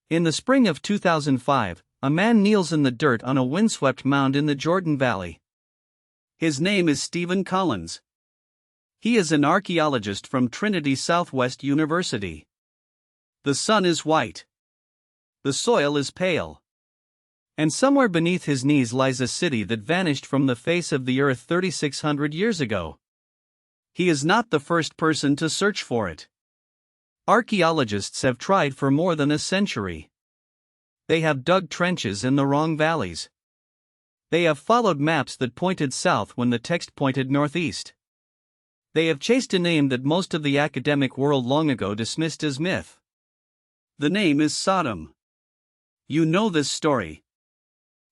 In the spring of 2005, a man kneels in the dirt on a windswept mound in the Jordan Valley. His name is Stephen Collins. He is an archaeologist from Trinity Southwest University. The sun is white. The soil is pale. And somewhere beneath his knees lies a city that vanished from the face of the earth 3,600 years ago. He is not the first person to search for it. Archaeologists have tried for more than a century. They have dug trenches in the wrong valleys. They have followed maps that pointed south when the text pointed northeast. They have chased a name that most of the academic world long ago dismissed as myth. The name is Sodom. You know this story.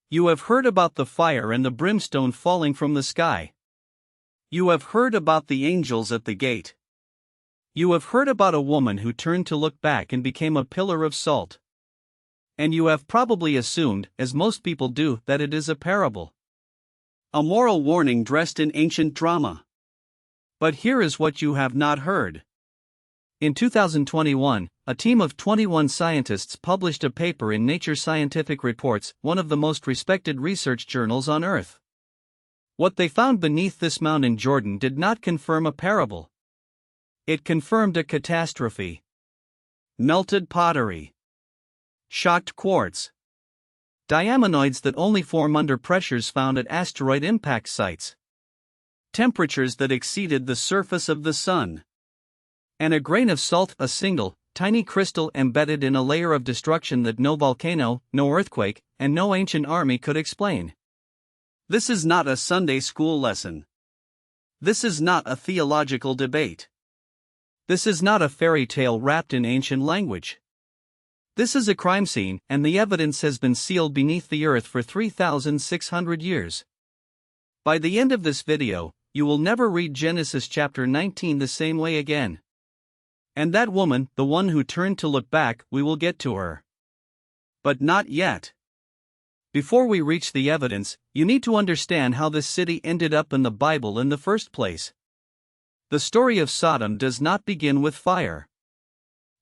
You have heard about the fire and the brimstone falling from the sky. You have heard about the angels at the gate. You have heard about a woman who turned to look back and became a pillar of salt. And you have probably assumed, as most people do, that it is a parable. A moral warning dressed in ancient drama. But here is what you have not heard. In 2021, a team of 21 scientists published a paper in Nature Scientific Reports, one of the most respected research journals on Earth. What they found beneath this mound in Jordan did not confirm a parable. It confirmed a catastrophe. Melted pottery. Shocked quartz. Diamonoids that only form under pressures found at asteroid impact sites. Temperatures that exceeded the surface of the sun. And a grain of salt, a single, tiny crystal embedded in a layer of destruction that no volcano, no earthquake, and no ancient army could explain. This is not a Sunday school lesson. This is not a theological debate. This is not a fairy tale wrapped in ancient language. This is a crime scene, and the evidence has been sealed beneath the earth for 3,600 years. By the end of this video, you will never read Genesis chapter 19 the same way again. And that woman, the one who turned to look back, we will get to her. But not yet. Before we reach the evidence, you need to understand how this city ended up in the Bible in the first place. The story of Sodom does not begin with fire.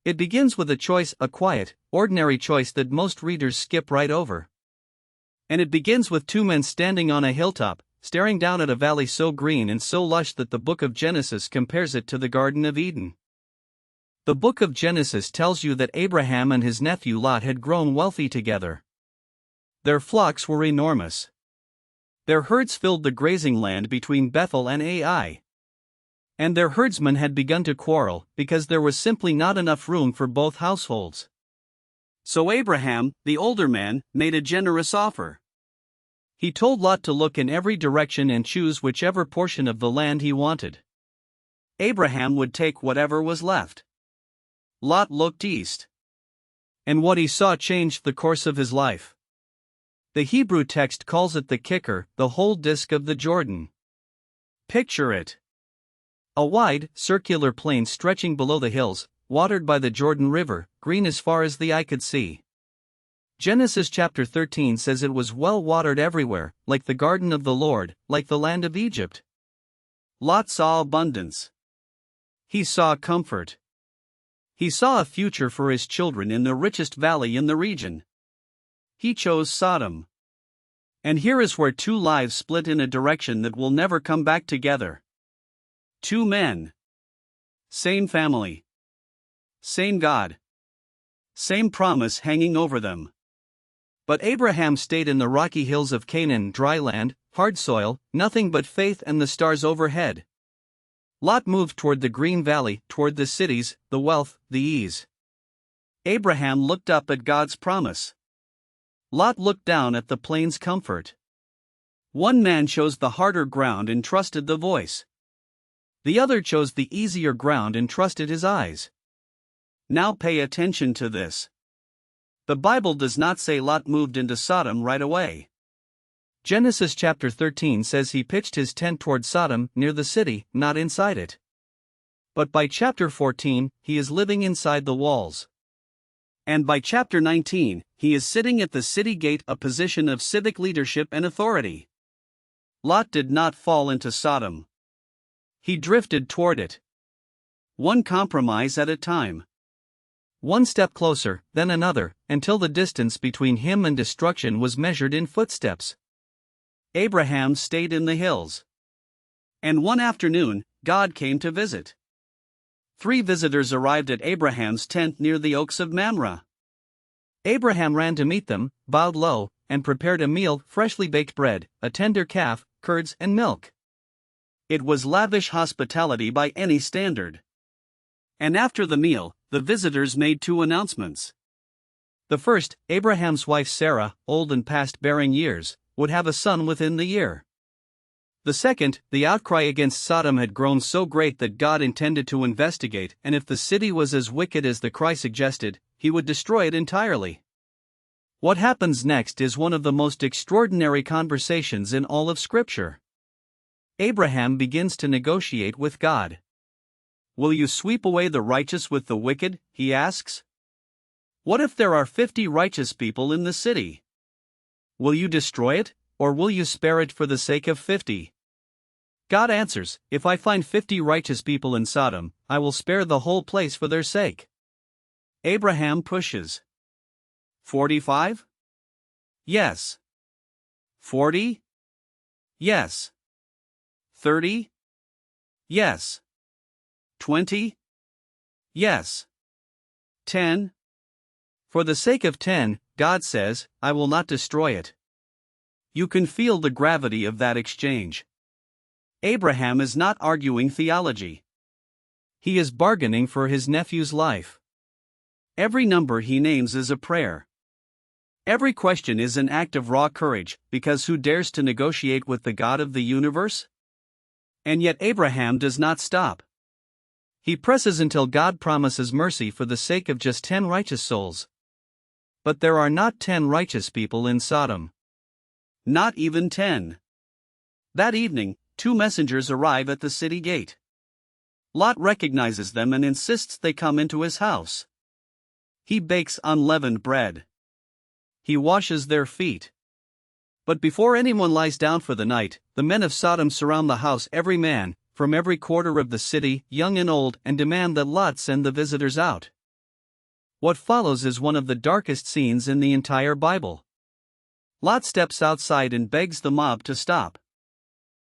It begins with a choice, a quiet, ordinary choice that most readers skip right over. And it begins with two men standing on a hilltop, staring down at a valley so green and so lush that the book of Genesis compares it to the Garden of Eden. The book of Genesis tells you that Abraham and his nephew Lot had grown wealthy together. Their flocks were enormous. Their herds filled the grazing land between Bethel and Ai. And their herdsmen had begun to quarrel because there was simply not enough room for both households. So Abraham, the older man, made a generous offer. He told Lot to look in every direction and choose whichever portion of the land he wanted. Abraham would take whatever was left. Lot looked east. And what he saw changed the course of his life. The Hebrew text calls it the kicker, the whole disk of the Jordan. Picture it. A wide, circular plain stretching below the hills, watered by the Jordan River, green as far as the eye could see. Genesis chapter 13 says it was well watered everywhere, like the garden of the Lord, like the land of Egypt. Lot saw abundance. He saw comfort. He saw a future for his children in the richest valley in the region. He chose Sodom. And here is where two lives split in a direction that will never come back together. Two men. Same family. Same God. Same promise hanging over them. But Abraham stayed in the rocky hills of Canaan, dry land, hard soil, nothing but faith and the stars overhead. Lot moved toward the green valley, toward the cities, the wealth, the ease. Abraham looked up at God's promise. Lot looked down at the plain's comfort. One man chose the harder ground and trusted the voice. The other chose the easier ground and trusted his eyes. Now pay attention to this. The Bible does not say Lot moved into Sodom right away. Genesis chapter 13 says he pitched his tent toward Sodom, near the city, not inside it. But by chapter 14, he is living inside the walls. And by chapter 19, he is sitting at the city gate, a position of civic leadership and authority. Lot did not fall into Sodom. He drifted toward it. One compromise at a time. One step closer, then another, until the distance between him and destruction was measured in footsteps. Abraham stayed in the hills. And one afternoon, God came to visit. 3 visitors arrived at Abraham's tent near the oaks of Mamre. Abraham ran to meet them, bowed low, and prepared a meal: freshly baked bread, a tender calf, curds, and milk. It was lavish hospitality by any standard. And after the meal, the visitors made 2 announcements. The first, Abraham's wife Sarah, old and past bearing years, would have a son within the year. The second, the outcry against Sodom had grown so great that God intended to investigate, and if the city was as wicked as the cry suggested, he would destroy it entirely. What happens next is one of the most extraordinary conversations in all of Scripture. Abraham begins to negotiate with God. Will you sweep away the righteous with the wicked? He asks. What if there are 50 righteous people in the city? Will you destroy it, or will you spare it for the sake of 50? God answers, if I find 50 righteous people in Sodom, I will spare the whole place for their sake. Abraham pushes. 45? Yes. 40? Yes. 30? Yes. 20? Yes. 10? For the sake of 10, God says, I will not destroy it. You can feel the gravity of that exchange. Abraham is not arguing theology. He is bargaining for his nephew's life. Every number he names is a prayer. Every question is an act of raw courage, because who dares to negotiate with the God of the universe? And yet Abraham does not stop. He presses until God promises mercy for the sake of just 10 righteous souls. But there are not 10 righteous people in Sodom. Not even 10. That evening, 2 messengers arrive at the city gate. Lot recognizes them and insists they come into his house. He bakes unleavened bread. He washes their feet. But before anyone lies down for the night, the men of Sodom surround the house, every man, from every quarter of the city, young and old, and demand that Lot send the visitors out. What follows is one of the darkest scenes in the entire Bible. Lot steps outside and begs the mob to stop.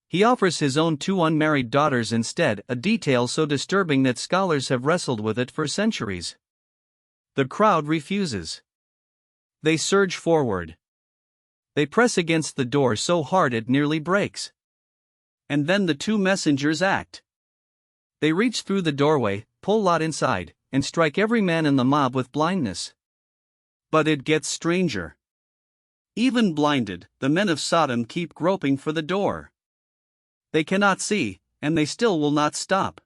He offers his own 2 unmarried daughters instead, a detail so disturbing that scholars have wrestled with it for centuries. The crowd refuses. They surge forward. They press against the door so hard it nearly breaks. And then the 2 messengers act. They reach through the doorway, pull Lot inside, and strike every man in the mob with blindness. But it gets stranger. Even blinded, the men of Sodom keep groping for the door. They cannot see, and they still will not stop.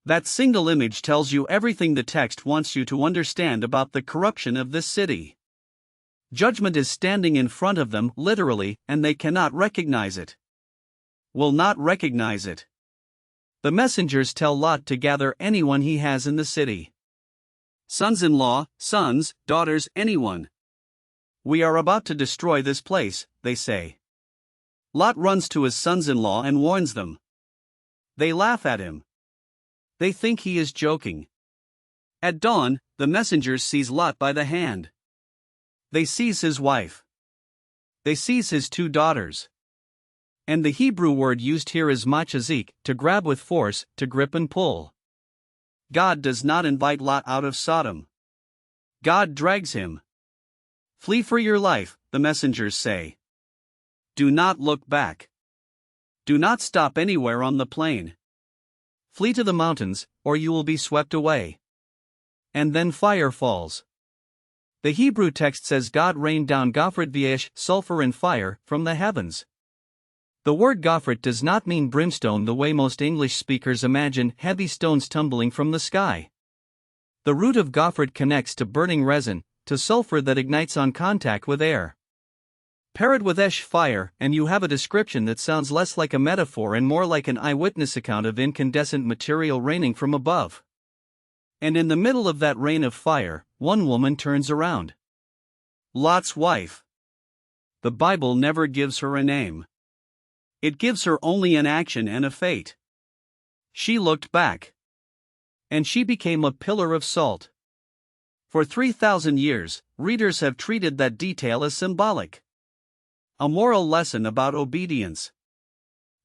That single image tells you everything the text wants you to understand about the corruption of this city. Judgment is standing in front of them, literally, and they cannot recognize it. Will not recognize it. The messengers tell Lot to gather anyone he has in the city. Sons-in-law, sons, daughters, anyone. We are about to destroy this place, they say. Lot runs to his sons-in-law and warns them. They laugh at him. They think he is joking. At dawn, the messengers seize Lot by the hand. They seize his wife. They seize his 2 daughters. And the Hebrew word used here is machazik, to grab with force, to grip and pull. God does not invite Lot out of Sodom. God drags him. Flee for your life, the messengers say. Do not look back. Do not stop anywhere on the plain. Flee to the mountains, or you will be swept away. And then fire falls. The Hebrew text says God rained down gofret v'esh, sulfur and fire, from the heavens. The word gofret does not mean brimstone the way most English speakers imagine heavy stones tumbling from the sky. The root of gofret connects to burning resin, to sulfur that ignites on contact with air. Pair it with esh, fire, and you have a description that sounds less like a metaphor and more like an eyewitness account of incandescent material raining from above. And in the middle of that rain of fire, one woman turns around. Lot's wife. The Bible never gives her a name. It gives her only an action and a fate. She looked back. And she became a pillar of salt. For 3,000 years, readers have treated that detail as symbolic. A moral lesson about obedience.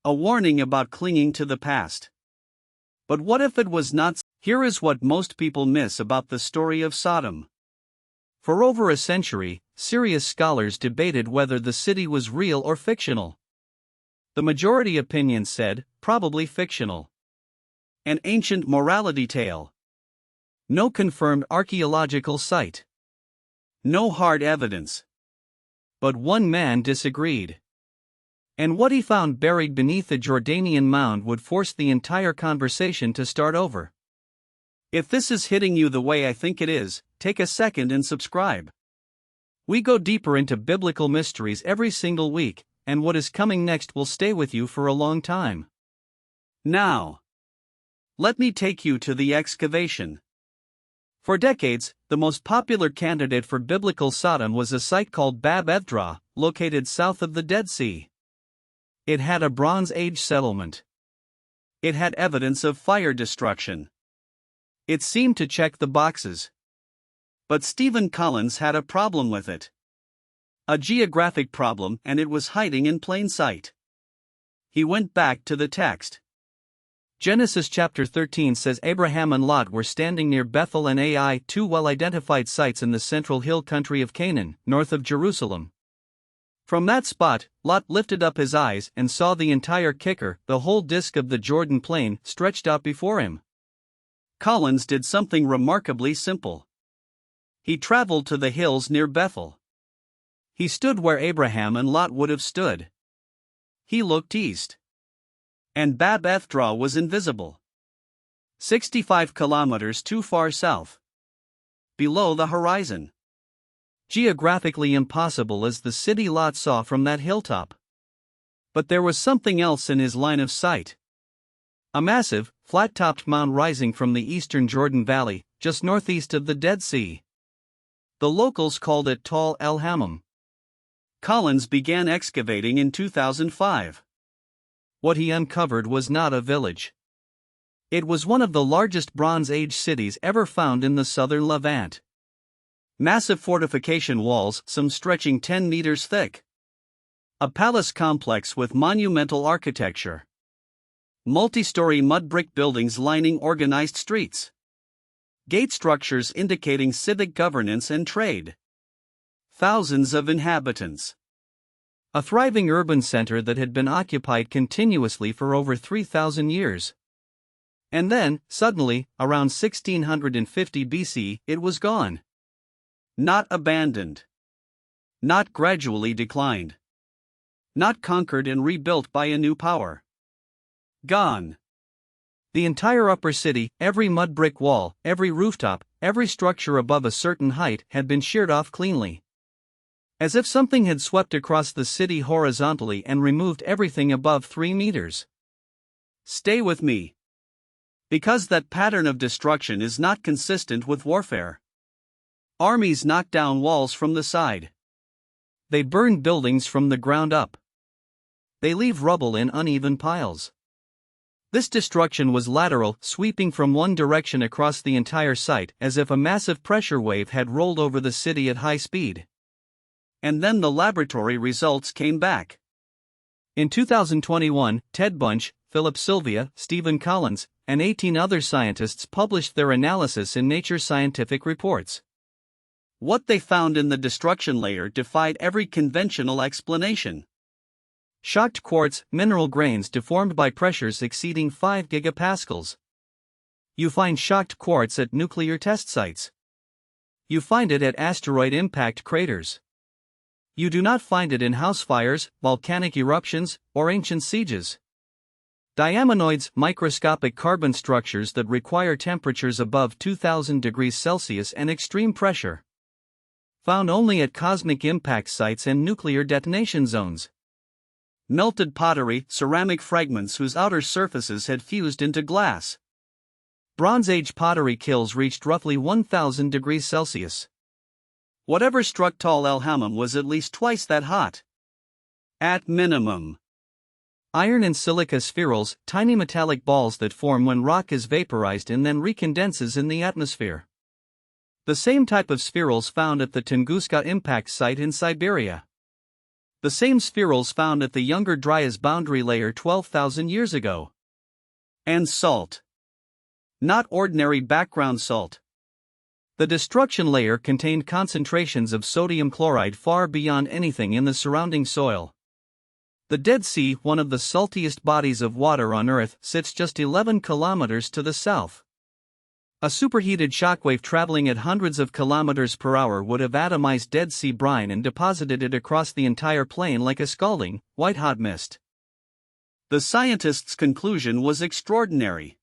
A warning about clinging to the past. But what if it was not? Here is what most people miss about the story of Sodom. For over a century, serious scholars debated whether the city was real or fictional. The majority opinion said, probably fictional. An ancient morality tale. No confirmed archaeological site. No hard evidence. But one man disagreed. And what he found buried beneath the Jordanian mound would force the entire conversation to start over. If this is hitting you the way I think it is, take a second and subscribe. We go deeper into biblical mysteries every single week, and what is coming next will stay with you for a long time. Now, let me take you to the excavation. For decades, the most popular candidate for biblical Sodom was a site called Bab Ethra, located south of the Dead Sea. It had a Bronze Age settlement. It had evidence of fire destruction. It seemed to check the boxes. But Stephen Collins had a problem with it. A geographic problem, and it was hiding in plain sight. He went back to the text. Genesis chapter 13 says Abraham and Lot were standing near Bethel and Ai, two well-identified sites in the central hill country of Canaan, north of Jerusalem. From that spot, Lot lifted up his eyes and saw the entire kicker, the whole disk of the Jordan plain, stretched out before him. Collins did something remarkably simple. He traveled to the hills near Bethel. He stood where Abraham and Lot would have stood. He looked east. And Bab Ethra was invisible. 65 kilometers too far south. Below the horizon. Geographically impossible as the city Lot saw from that hilltop. But there was something else in his line of sight. A massive, flat-topped mound rising from the eastern Jordan Valley, just northeast of the Dead Sea. The locals called it Tall el-Hammam. Collins began excavating in 2005. What he uncovered was not a village. It was one of the largest Bronze Age cities ever found in the southern Levant. Massive fortification walls, some stretching 10 meters thick. A palace complex with monumental architecture. Multi-story mud brick buildings lining organized streets. Gate structures indicating civic governance and trade. Thousands of inhabitants. A thriving urban center that had been occupied continuously for over 3,000 years. And then, suddenly, around 1650 BC, it was gone. Not abandoned. Not gradually declined. Not conquered and rebuilt by a new power. Gone. The entire upper city, every mud brick wall, every rooftop, every structure above a certain height had been sheared off cleanly. As if something had swept across the city horizontally and removed everything above 3 meters. Stay with me. Because that pattern of destruction is not consistent with warfare. Armies knock down walls from the side. They burn buildings from the ground up. They leave rubble in uneven piles. This destruction was lateral, sweeping from one direction across the entire site as if a massive pressure wave had rolled over the city at high speed. And then the laboratory results came back. In 2021, Ted Bunch, Philip Sylvia, Stephen Collins, and 18 other scientists published their analysis in Nature Scientific Reports. What they found in the destruction layer defied every conventional explanation. Shocked quartz, mineral grains deformed by pressures exceeding 5 gigapascals. You find shocked quartz at nuclear test sites. You find it at asteroid impact craters. You do not find it in house fires, volcanic eruptions, or ancient sieges. Diamonoids, microscopic carbon structures that require temperatures above 2000 degrees Celsius and extreme pressure. Found only at cosmic impact sites and nuclear detonation zones. Melted pottery, ceramic fragments whose outer surfaces had fused into glass. Bronze Age pottery kilns reached roughly 1000 degrees Celsius. Whatever struck Tall el-Hammam was at least twice that hot. At minimum. Iron and silica spherules, tiny metallic balls that form when rock is vaporized and then recondenses in the atmosphere. The same type of spherules found at the Tunguska impact site in Siberia. The same spherules found at the Younger Dryas boundary layer 12,000 years ago. And salt. Not ordinary background salt. The destruction layer contained concentrations of sodium chloride far beyond anything in the surrounding soil. The Dead Sea, one of the saltiest bodies of water on Earth, sits just 11 kilometers to the south. A superheated shockwave traveling at hundreds of kilometers per hour would have atomized Dead Sea brine and deposited it across the entire plain like a scalding, white-hot mist. The scientists' conclusion was extraordinary.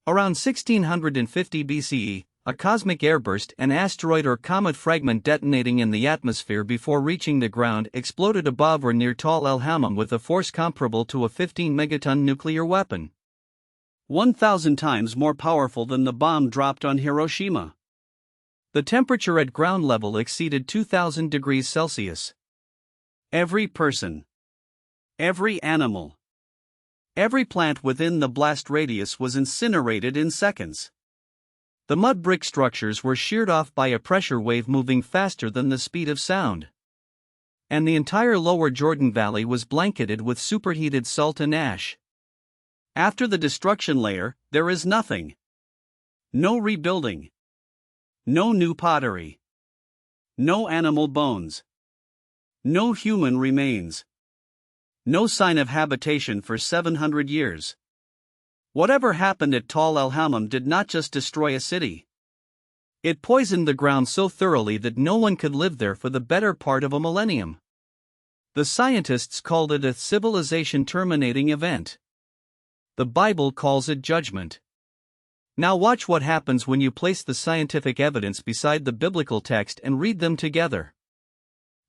Around 1650 BCE, a cosmic airburst, an asteroid or comet fragment detonating in the atmosphere before reaching the ground, exploded above or near el-Hammam with a force comparable to a 15-megaton nuclear weapon. 1,000 times more powerful than the bomb dropped on Hiroshima. The temperature at ground level exceeded 2,000 degrees Celsius. Every person, every animal, every plant within the blast radius was incinerated in seconds. The mud brick structures were sheared off by a pressure wave moving faster than the speed of sound. And the entire lower Jordan Valley was blanketed with superheated salt and ash. After the destruction layer, there is nothing. No rebuilding. No new pottery. No animal bones. No human remains. No sign of habitation for 700 years. Whatever happened at el-Hammam did not just destroy a city. It poisoned the ground so thoroughly that no one could live there for the better part of a millennium. The scientists called it a civilization terminating event. The Bible calls it judgment. Now watch what happens when you place the scientific evidence beside the biblical text and read them together.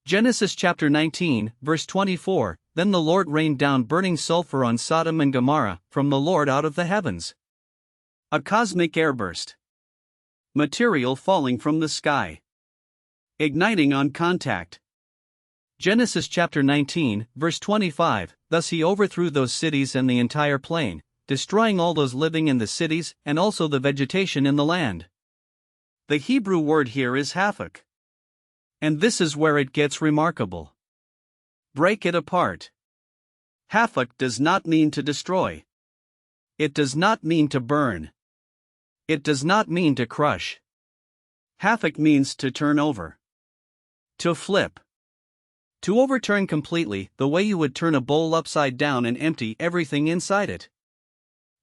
Genesis chapter 19, verse 24, Then the Lord rained down burning sulfur on Sodom and Gomorrah, from the Lord out of the heavens. A cosmic airburst. Material falling from the sky. Igniting on contact. Genesis chapter 19, verse 25, Thus he overthrew those cities and the entire plain, destroying all those living in the cities and also the vegetation in the land. The Hebrew word here is Hafakh. And this is where it gets remarkable. Break it apart. Hafakh does not mean to destroy. It does not mean to burn. It does not mean to crush. Hafakh means to turn over. To flip. To overturn completely, the way you would turn a bowl upside down and empty everything inside it.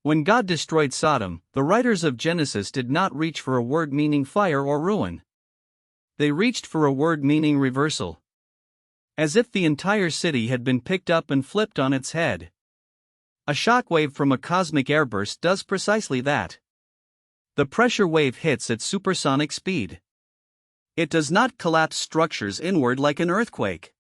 When God destroyed Sodom, the writers of Genesis did not reach for a word meaning fire or ruin. They reached for a word meaning reversal. As if the entire city had been picked up and flipped on its head. A shockwave from a cosmic airburst does precisely that. The pressure wave hits at supersonic speed. It does not collapse structures inward like an earthquake.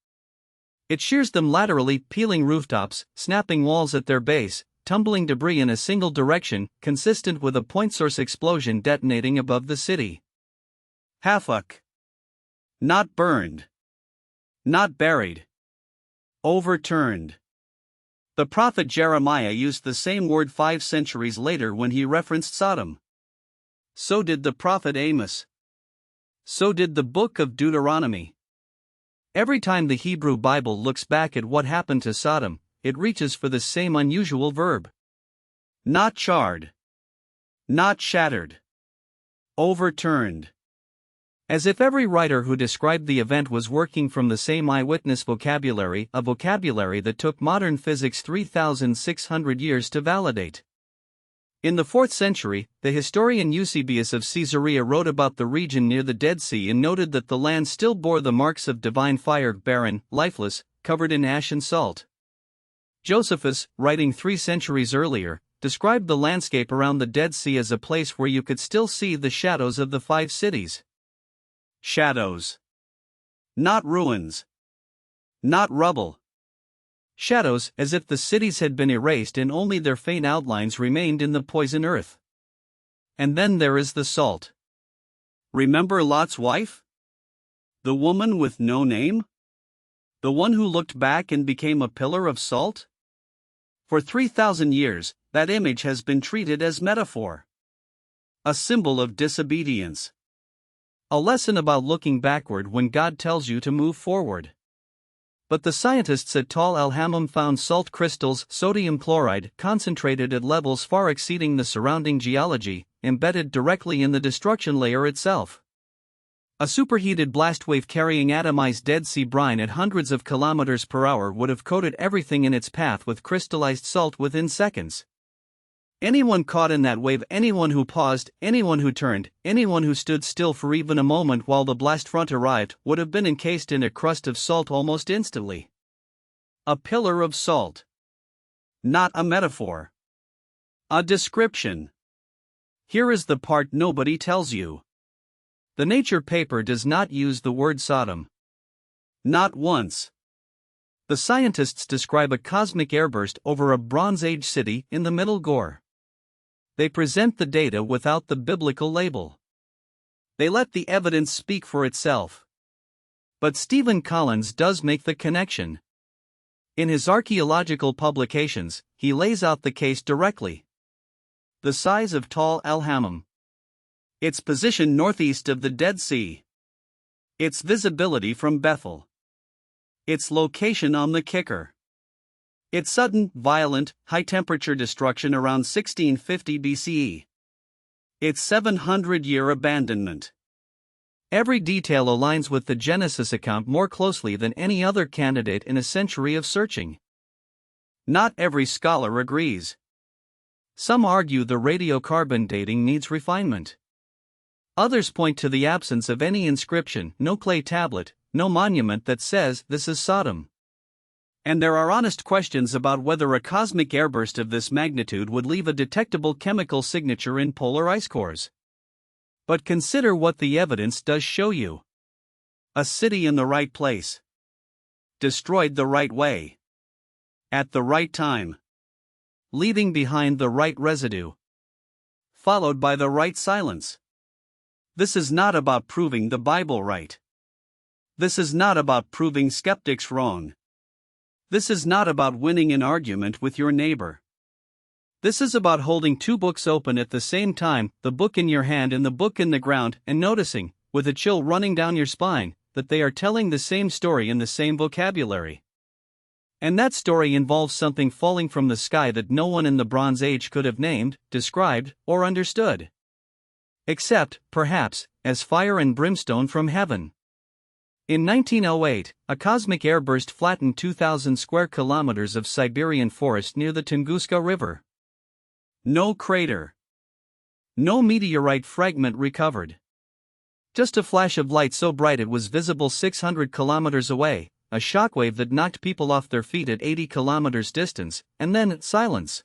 It shears them laterally, peeling rooftops, snapping walls at their base, tumbling debris in a single direction, consistent with a point source explosion detonating above the city. Hafakh. Not burned. Not buried. Overturned. The prophet Jeremiah used the same word 5 centuries later when he referenced Sodom. So did the prophet Amos. So did the book of Deuteronomy. Every time the Hebrew Bible looks back at what happened to Sodom, it reaches for the same unusual verb. Not charred. Not shattered. Overturned. As if every writer who described the event was working from the same eyewitness vocabulary, a vocabulary that took modern physics 3,600 years to validate. In the 4th century, the historian Eusebius of Caesarea wrote about the region near the Dead Sea and noted that the land still bore the marks of divine fire, barren, lifeless, covered in ash and salt. Josephus, writing 3 centuries earlier, described the landscape around the Dead Sea as a place where you could still see the shadows of the 5 cities. Shadows. Not ruins. Not rubble. Shadows, as if the cities had been erased and only their faint outlines remained in the poison earth. And then there is the salt. Remember Lot's wife? The woman with no name? The one who looked back and became a pillar of salt? For 3,000 years, that image has been treated as metaphor. A symbol of disobedience. A lesson about looking backward when God tells you to move forward. But the scientists at el-Hammam found salt crystals, sodium chloride, concentrated at levels far exceeding the surrounding geology, embedded directly in the destruction layer itself. A superheated blast wave carrying atomized Dead Sea brine at hundreds of kilometers per hour would have coated everything in its path with crystallized salt within seconds. Anyone caught in that wave, anyone who paused, anyone who turned, anyone who stood still for even a moment while the blast front arrived, would have been encased in a crust of salt almost instantly. A pillar of salt. Not a metaphor. A description. Here is the part nobody tells you. The Nature paper does not use the word Sodom. Not once. The scientists describe a cosmic airburst over a Bronze Age city in the Middle Gore. They present the data without the biblical label. They let the evidence speak for itself. But Stephen Collins does make the connection. In his archaeological publications, he lays out the case directly. The size of el-Hammam. Its position northeast of the Dead Sea. Its visibility from Bethel. Its location on the Kicker. Its sudden, violent, high-temperature destruction around 1650 BCE. Its 700-year abandonment. Every detail aligns with the Genesis account more closely than any other candidate in a century of searching. Not every scholar agrees. Some argue the radiocarbon dating needs refinement. Others point to the absence of any inscription, no clay tablet, no monument that says this is Sodom. And there are honest questions about whether a cosmic airburst of this magnitude would leave a detectable chemical signature in polar ice cores. But consider what the evidence does show you. A city in the right place. Destroyed the right way. At the right time. Leaving behind the right residue. Followed by the right silence. This is not about proving the Bible right. This is not about proving skeptics wrong. This is not about winning an argument with your neighbor. This is about holding two books open at the same time, the book in your hand and the book in the ground, and noticing, with a chill running down your spine, that they are telling the same story in the same vocabulary. And that story involves something falling from the sky that no one in the Bronze Age could have named, described, or understood. Except, perhaps, as fire and brimstone from heaven. In 1908, a cosmic airburst flattened 2,000 square kilometers of Siberian forest near the Tunguska River. No crater. No meteorite fragment recovered. Just a flash of light so bright it was visible 600 kilometers away, a shockwave that knocked people off their feet at 80 kilometers distance, and then silence.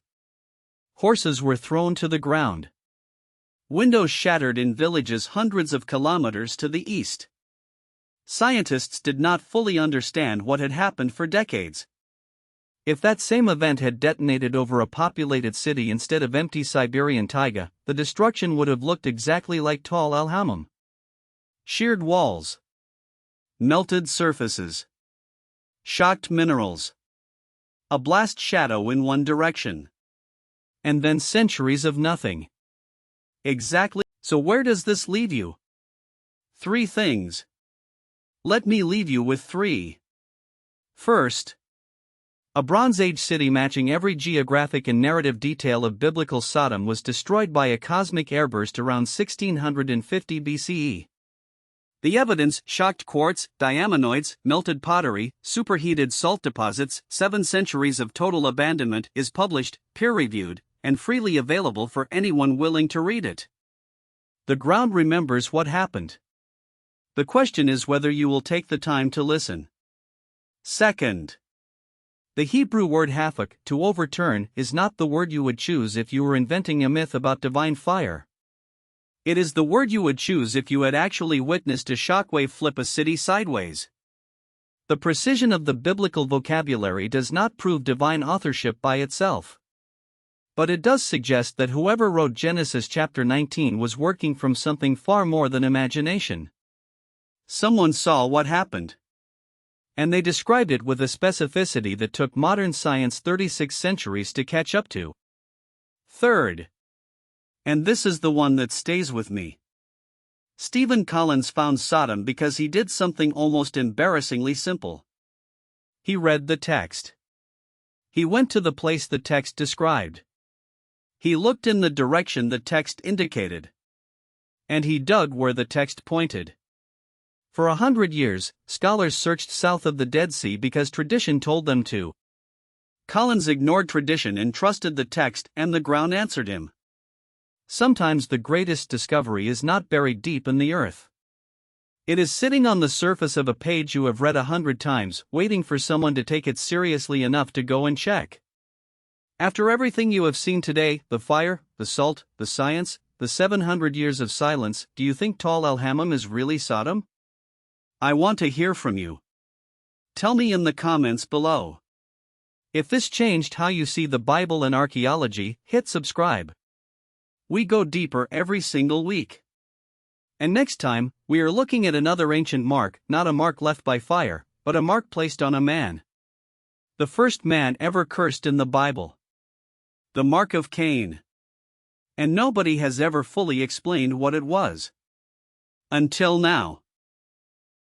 Horses were thrown to the ground. Windows shattered in villages hundreds of kilometers to the east. Scientists did not fully understand what had happened for decades. If that same event had detonated over a populated city instead of empty Siberian taiga, the destruction would have looked exactly like el-Hammam. Sheared walls. Melted surfaces. Shocked minerals. A blast shadow in one direction. And then centuries of nothing. Exactly. So where does this leave you? 3 things. Let me leave you with 3. First, a Bronze Age city matching every geographic and narrative detail of biblical Sodom was destroyed by a cosmic airburst around 1650 BCE. The evidence: shocked quartz, diamonoids, melted pottery, superheated salt deposits, 7 centuries of total abandonment, is published, peer-reviewed, and freely available for anyone willing to read it. The ground remembers what happened. The question is whether you will take the time to listen. Second, the Hebrew word Hafakh, to overturn, is not the word you would choose if you were inventing a myth about divine fire. It is the word you would choose if you had actually witnessed a shockwave flip a city sideways. The precision of the biblical vocabulary does not prove divine authorship by itself. But it does suggest that whoever wrote Genesis chapter 19 was working from something far more than imagination. Someone saw what happened. And they described it with a specificity that took modern science 36 centuries to catch up to. Third, and this is the one that stays with me, Stephen Collins found Sodom because he did something almost embarrassingly simple. He read the text. He went to the place the text described. He looked in the direction the text indicated. And he dug where the text pointed. For 100 years, scholars searched south of the Dead Sea because tradition told them to. Collins ignored tradition and trusted the text, and the ground answered him. Sometimes the greatest discovery is not buried deep in the earth. It is sitting on the surface of a page you have read 100 times, waiting for someone to take it seriously enough to go and check. After everything you have seen today, the fire, the salt, the science, the 700 years of silence, do you think tall el-Hammam is really Sodom? I want to hear from you. Tell me in the comments below. If this changed how you see the Bible and archaeology, hit subscribe. We go deeper every single week. And next time, we are looking at another ancient mark, not a mark left by fire, but a mark placed on a man. The first man ever cursed in the Bible. The mark of Cain. And nobody has ever fully explained what it was. Until now.